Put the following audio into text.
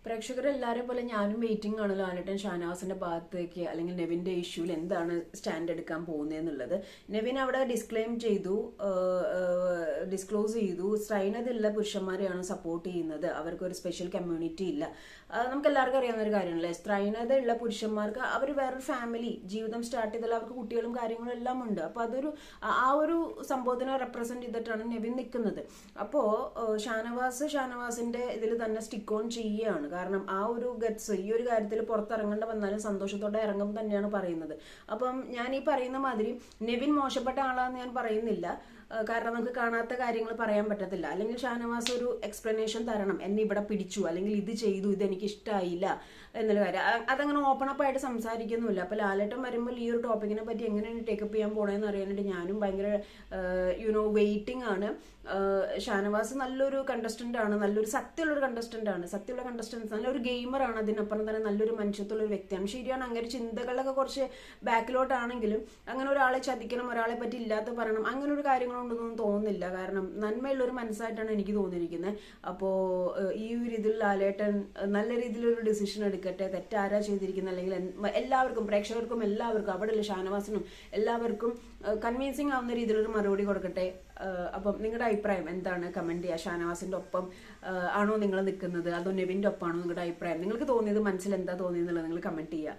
പ്രേക്ഷകരെല്ലാവരും പോലെ ഞാനും വെയിറ്റിംഗ് ആണ് ലാലേട്ടൻ ഷാനവാസിന്റെ ഭാഗത്തേക്ക് അല്ലെങ്കിൽ നെവിന്റെ ഇഷ്യൂവിൽ എന്താണ് സ്റ്റാൻഡ് എടുക്കാൻ പോകുന്നതെന്നുള്ളത്. നെവിൻ അവിടെ ഡിസ്ക്ലോസ് ചെയ്തു സ്ത്രൈണതയുള്ള പുരുഷന്മാരെയാണ് സപ്പോർട്ട് ചെയ്യുന്നത്, അവർക്ക് ഒരു സ്പെഷ്യൽ കമ്മ്യൂണിറ്റി ഇല്ല. നമുക്ക് എല്ലാവർക്കും അറിയാവുന്ന ഒരു കാര്യമാണല്ലേ, സ്ത്രൈണതയുള്ള പുരുഷന്മാർക്ക് അവർ വേറൊരു ഫാമിലി ജീവിതം സ്റ്റാർട്ട് ചെയ്താൽ അവർക്ക് കുട്ടികളും കാര്യങ്ങളും എല്ലാം ഉണ്ട്. അപ്പൊ ആ ഒരു സംഭവത്തിനെ റെപ്രസെന്റ് ചെയ്തിട്ടാണ് നെവിൻ നിൽക്കുന്നത്. അപ്പോ ഷാനവാസിന്റെ ഇതിൽ തന്നെ സ്റ്റിക്ക് ഓൺ ചെയ്യുകയാണ്. കാരണം ആ ഒരു ഗട്സ് ഈ ഒരു കാര്യത്തിൽ പുറത്തിറങ്ങേണ്ട വന്നാലും സന്തോഷത്തോടെ ഇറങ്ങും തന്നെയാണ് പറയുന്നത്. അപ്പം ഞാൻ ഈ പറയുന്ന മാതിരി നെവിൻ മോശപ്പെട്ട ആളാന്ന് ഞാൻ പറയുന്നില്ല, കാരണം നമുക്ക് കാണാത്ത കാര്യങ്ങൾ പറയാൻ പറ്റത്തില്ല. അല്ലെങ്കിൽ ഷാനവാസ് ഒരു എക്സ്പ്ലനേഷൻ തരണം, എന്നെ ഇവിടെ പിടിച്ചു അല്ലെങ്കിൽ ഇത് ചെയ്തു, ഇത് എനിക്ക് ഇഷ്ടമായില്ല എന്നുള്ള കാര്യം. അതങ്ങനെ ഓപ്പൺ അപ്പ് ആയിട്ട് സംസാരിക്കുന്നുമില്ല. അപ്പൊ ലാലേട്ടൻ വരുമ്പോൾ ഈ ഒരു ടോപ്പിക്കിനെ പറ്റി എങ്ങനെയാണ് ടേക്കപ്പ് ചെയ്യാൻ പോണേന്ന് അറിയാനായിട്ട് ഞാനും ഭയങ്കര വെയിറ്റിംഗ് ആണ്. ഷാനവാസ് നല്ലൊരു കണ്ടസ്റ്റന്റ് ആണ്, നല്ലൊരു സത്യമുള്ള കണ്ടസ്റ്റൻസ്, നല്ലൊരു ഗെയിമറാണ്, അതിനപ്പുറം തന്നെ നല്ലൊരു മനുഷ്യത്തുള്ള ഒരു വ്യക്തിയാണ്. ശരിയാണ്, അങ്ങനെ ചിന്തകളിലൊക്കെ കുറച്ച് ബാക്കിലോട്ടാണെങ്കിലും അങ്ങനെ ഒരാളെ ചതിക്കണം, ഒരാളെ പറ്റി ഇല്ലാത്ത പറയണം, അങ്ങനെ ഒരു കാര്യങ്ങളുണ്ടെന്നൊന്നും തോന്നുന്നില്ല. കാരണം നന്മയുള്ള ഒരു മനസ്സായിട്ടാണ് എനിക്ക് തോന്നിയിരിക്കുന്നത്. അപ്പോൾ ഈ ഒരു ഇതിൽ ലാലേട്ടൻ നല്ല രീതിയിലൊരു ഡിസിഷൻ എടുക്കട്ടെ. തെറ്റാരാ ചെയ്തിരിക്കുന്നത് അല്ലെങ്കിൽ എല്ലാവർക്കും, പ്രേക്ഷകർക്കും എല്ലാവർക്കും, അവിടെയുള്ള ഷാനവാസിനും എല്ലാവർക്കും കൺവിൻസിങ് ആവുന്ന രീതിയിലൊരു മറുപടി കൊടുക്കട്ടെ. അപ്പം നിങ്ങളുടെ അഭിപ്രായം എന്താണ്? കമന്റ് ചെയ്യുക. ഷാനവാസിന്റെ ഒപ്പം ആണോ നിങ്ങൾ നിൽക്കുന്നത്, അതോ നെവിന്റെ ഒപ്പമാണോ നിങ്ങളുടെ അഭിപ്രായം? നിങ്ങൾക്ക് തോന്നിയത്, മനസ്സിൽ എന്താ തോന്നിയെന്നുള്ളത് നിങ്ങൾ കമന്റ് ചെയ്യുക.